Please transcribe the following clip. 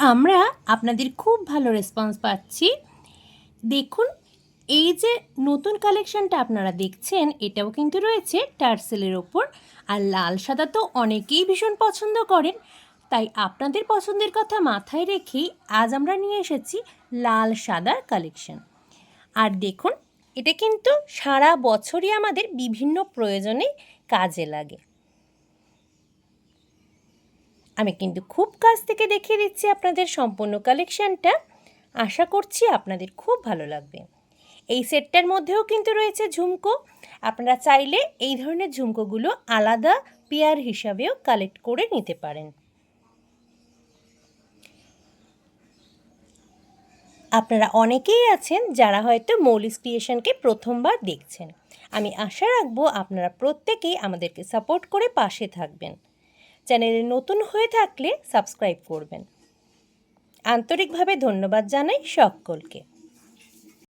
আমরা আপনাদের খুব ভালো রেসপন্স পাচ্ছি। দেখুন, এই যে নতুন কালেকশনটা আপনারা দেখছেন, এটাও কিন্তু রয়েছে টার্সেলের ওপর। আর লাল সাদা তো অনেকেই ভীষণ পছন্দ করেন, তাই আপনাদের পছন্দের কথা মাথায় রেখেই আজ আমরা নিয়ে এসেছি লাল সাদার কালেকশন। আর দেখুন, এটা কিন্তু সারা বছরই আমাদের বিভিন্ন প্রয়োজনে কাজে লাগে। আমি কিন্তু খুব কাছ থেকে দেখিয়ে দিচ্ছি আপনাদের সম্পূর্ণ কালেকশানটা। আশা করছি আপনাদের খুব ভালো লাগবে। এই সেটটার মধ্যেও কিন্তু রয়েছে ঝুমকো। আপনারা চাইলে এই ধরনের ঝুমকোগুলো আলাদা পেয়ার হিসাবেও কালেক্ট করে নিতে পারেন। আপনারা অনেকেই আছেন যারা হয়তো মৌলিস ক্রিয়েশনকে প্রথমবার দেখছেন। আমি আশা রাখবো আপনারা প্রত্যেকেই আমাদেরকে সাপোর্ট করে পাশে থাকবেন। চ্যানেলে নতুন হয়ে থাকলে সাবস্ক্রাইব করবেন। আন্তরিকভাবে ধন্যবাদ জানাই সকলকে।